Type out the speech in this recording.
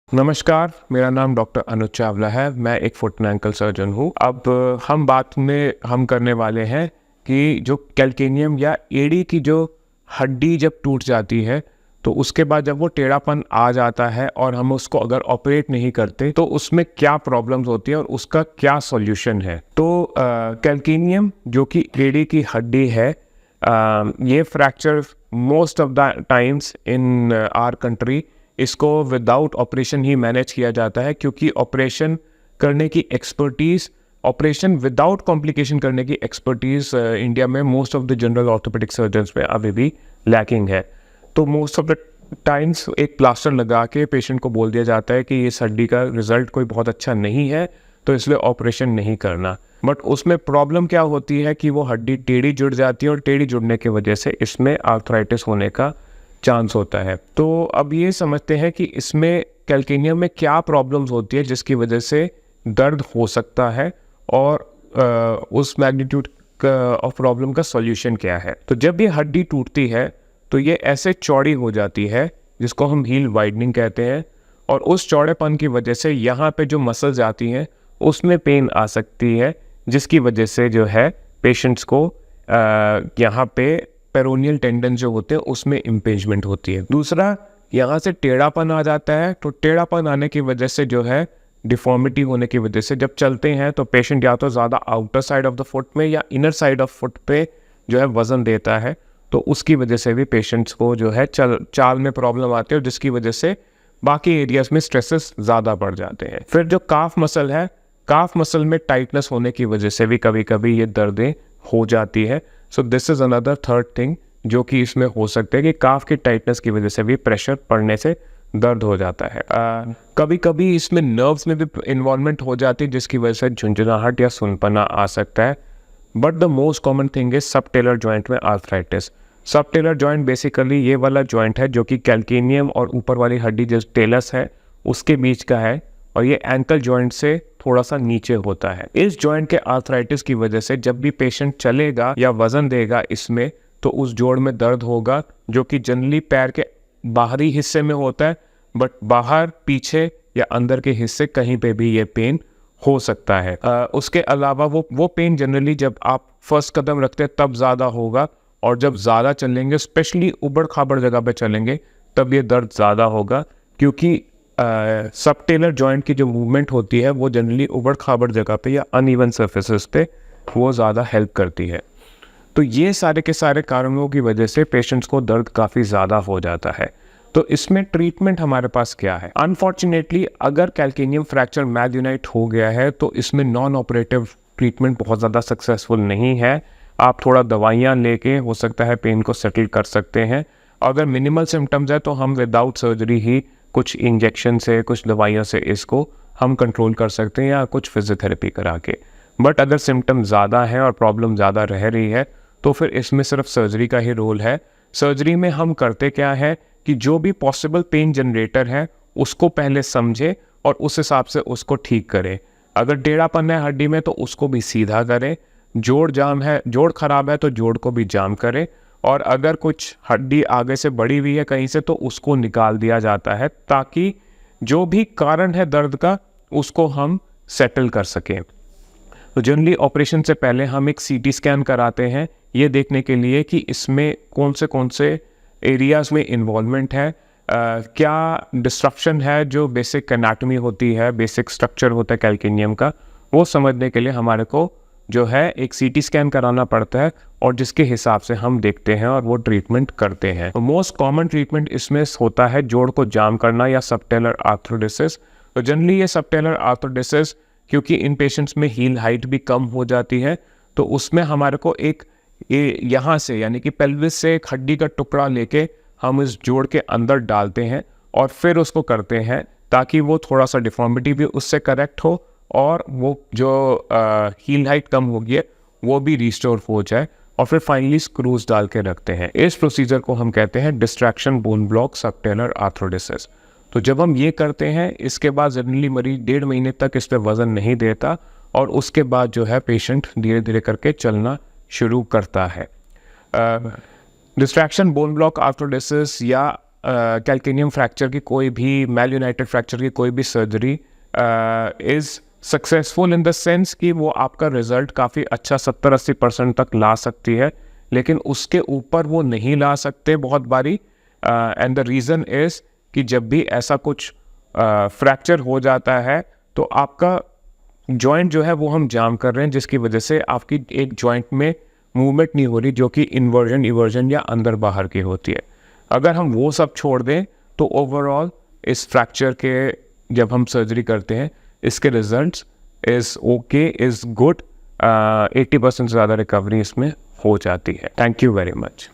नमस्कार, मेरा नाम डॉक्टर अनुज चावला है। मैं एक फुट एंड एंकल सर्जन हूँ। अब हम करने वाले हैं कि जो कैल्केनियम या एड़ी की जो हड्डी जब टूट जाती है तो उसके बाद जब वो टेढ़ापन आ जाता है और हम उसको अगर ऑपरेट नहीं करते तो उसमें क्या प्रॉब्लम्स होती है और उसका क्या सॉल्यूशन है। तो कैल्केनियम जो कि एड़ी की हड्डी है, ये fracture most of the times in our country इसको विदाउट ऑपरेशन ही मैनेज किया जाता है, क्योंकि ऑपरेशन करने की एक्सपर्टीज़, ऑपरेशन विदाउट कॉम्प्लिकेशन करने की एक्सपर्टीज़ इंडिया में most of the general orthopaedic surgeons में अभी भी लैकिंग है। तो मोस्ट ऑफ द टाइम्स एक प्लास्टर लगा के पेशेंट को बोल दिया जाता है कि इस हड्डी का रिजल्ट कोई बहुत अच्छा नहीं है, तो इसलिए ऑपरेशन नहीं करना। बट उसमें प्रॉब्लम क्या होती है कि वो हड्डी टेढ़ी जुड़ जाती है और टेढ़ी जुड़ने की वजह से इसमें आर्थराइटिस होने का चांस होता है। तो अब ये समझते हैं कि इसमें कैल्केनियम में क्या प्रॉब्लम्स होती है जिसकी वजह से दर्द हो सकता है और उस मैग्नीट्यूड ऑफ प्रॉब्लम का सॉल्यूशन क्या है। तो जब ये हड्डी टूटती है तो ये ऐसे चौड़ी हो जाती है जिसको हम हील वाइडनिंग कहते हैं, और उस चौड़ेपन की वजह से यहाँ पे जो मसल्स आती हैं उसमें पेन आ सकती है, जिसकी वजह से जो है पेशेंट्स को यहाँ पे पेरोनियल टेंडन जो होते हैं उसमें इम्पेंजमेंट होती है। दूसरा, यहाँ से टेढ़ापन आ जाता है, तो टेढ़ापन आने की वजह से जो है डिफॉर्मिटी होने की वजह से जब चलते हैं तो पेशेंट या तो ज़्यादा outer side of the foot में या इनर साइड ऑफ फुट पे जो है वज़न देता है, तो उसकी वजह से भी पेशेंट्स को जो है चाल में प्रॉब्लम आती है, और जिसकी वजह से बाकी एरियाज़ में स्ट्रेसेस ज़्यादा बढ़ जाते हैं। फिर जो काफ मसल है, काफ मसल में टाइटनेस होने की वजह से भी कभी कभी ये दर्दें हो जाती है। So this is another third thing जो कि इसमें हो सकता है कि काफ की टाइटनेस की वजह से भी प्रेशर पड़ने से दर्द हो जाता है। कभी कभी इसमें नर्व्स में भी इन्वॉल्वमेंट हो जाती है, जिसकी वजह से झुंझुनाहट या सुनपना आ सकता है। But the most common thing is subtalar joint में आर्थराइटिस। सबटेलर जॉइंट बेसिकली ये वाला जॉइंट है जो कि कैल्केनियम और ऊपर वाली हड्डी जो टेलस है उसके बीच का है, और ये एंकल जॉइंट से थोड़ा सा नीचे होता है। इस जॉइंट के आर्थराइटिस की वजह से जब भी पेशेंट चलेगा या वजन देगा इसमें, तो उस जोड़ में दर्द होगा, जो कि जनरली पैर के बाहरी हिस्से में होता है, बट बाहर, पीछे या अंदर के हिस्से कहीं पे भी ये पेन हो सकता है। उसके अलावा वो पेन जनरली जब आप फर्स्ट कदम रखते हैं तब ज़्यादा होगा, और जब ज़्यादा चलेंगे, स्पेशली उबड़ खाबड़ जगह पे चलेंगे, तब ये दर्द ज़्यादा होगा, क्योंकि सबटेलर जॉइंट की जो मूवमेंट होती है वो जनरली उबड़ खाबड़ जगह पे या अनइवन सर्फेसेस पे वो ज़्यादा हेल्प करती है। तो ये सारे के सारे कारणों की वजह से पेशेंट्स को दर्द काफ़ी ज़्यादा हो जाता है। तो इसमें ट्रीटमेंट हमारे पास क्या है? अनफॉर्चुनेटली अगर कैल्केनियम फ्रैक्चर मैल्यूनाइट हो गया है तो इसमें नॉन ऑपरेटिव ट्रीटमेंट बहुत ज़्यादा सक्सेसफुल नहीं है। आप थोड़ा दवाइयाँ लेके हो सकता है पेन को सेटल कर सकते हैं। अगर मिनिमल सिम्टम्स है तो हम विदाउट सर्जरी ही कुछ इंजेक्शन से, कुछ दवाइयों से इसको हम कंट्रोल कर सकते हैं, या कुछ फिजियोथेरेपी करा के। बट अगर सिम्टम ज़्यादा है और प्रॉब्लम ज़्यादा रह रही है तो फिर इसमें सिर्फ सर्जरी का ही रोल है। सर्जरी में हम करते क्या है कि जो भी पॉसिबल पेन जनरेटर है उसको पहले समझे और उस हिसाब से उसको ठीक करें। अगर टेढ़ापन है हड्डी में तो उसको भी सीधा करें, जोड़ खराब है तो जोड़ को भी जाम करें, और अगर कुछ हड्डी आगे से बढ़ी हुई है कहीं से तो उसको निकाल दिया जाता है, ताकि जो भी कारण है दर्द का उसको हम सेटल कर सकें। तो जनरली ऑपरेशन से पहले हम एक सीटी स्कैन कराते हैं, ये देखने के लिए कि इसमें कौन से एरियाज़ में इन्वॉल्वमेंट है, क्या डिस्ट्रक्शन है, जो बेसिक एनाटॉमी होती है, बेसिक स्ट्रक्चर होता है कैल्केनियम का, वो समझने के लिए हमारे को जो है एक सीटी स्कैन कराना पड़ता है, और जिसके हिसाब से हम देखते हैं और वो ट्रीटमेंट करते हैं। तो मोस्ट कॉमन ट्रीटमेंट इसमें होता है जोड़ को जाम करना या सबटेलर आर्थरोडेसिस। तो जनरली ये सबटेलर आर्थरोडेसिस, क्योंकि इन पेशेंट्स में हील हाइट भी कम हो जाती है, तो उसमें हमारे को यहाँ से यानी कि पेल्विस से एक हड्डी का टुकड़ा लेके हम इस जोड़ के अंदर डालते हैं और फिर उसको करते हैं, ताकि वो थोड़ा सा डिफॉर्मिटी भी उससे करेक्ट हो और वो जो हील हाइट कम हो गई है वो भी रिस्टोर हो जाए, और फिर फाइनली स्क्रूज डाल के रखते हैं। इस प्रोसीजर को हम कहते हैं डिस्ट्रैक्शन बोन ब्लॉक सबटेलर आर्थरोडेसिस। तो जब हम ये करते हैं, इसके बाद जनरली मरीज 1.5 महीने तक इस पर वजन नहीं देता, और उसके बाद जो है पेशेंट धीरे धीरे करके चलना शुरू करता है। डिस्ट्रैक्शन बोन ब्लॉक आर्थरोडेसिस या कैल्केनियम फ्रैक्चर की कोई भी, मेल यूनाइटेड फ्रैक्चर की कोई भी surgery is successful in the sense कि वो आपका रिजल्ट काफ़ी अच्छा 70-80% तक ला सकती है, लेकिन उसके ऊपर वो नहीं ला सकते बहुत बारी। एंड द रीज़न इज़ कि जब भी ऐसा कुछ फ्रैक्चर हो जाता है तो आपका जॉइंट जो है वो हम जाम कर रहे हैं, जिसकी वजह से आपकी एक जॉइंट में मूवमेंट नहीं हो रही, जो कि इन्वर्जन इवर्जन या अंदर बाहर की होती है। अगर हम वो सब छोड़ दें तो ओवरऑल इस फ्रैक्चर के जब हम सर्जरी करते हैं इसके results is okay, is good, 80% ज़्यादा रिकवरी इसमें हो जाती है। Thank you very much.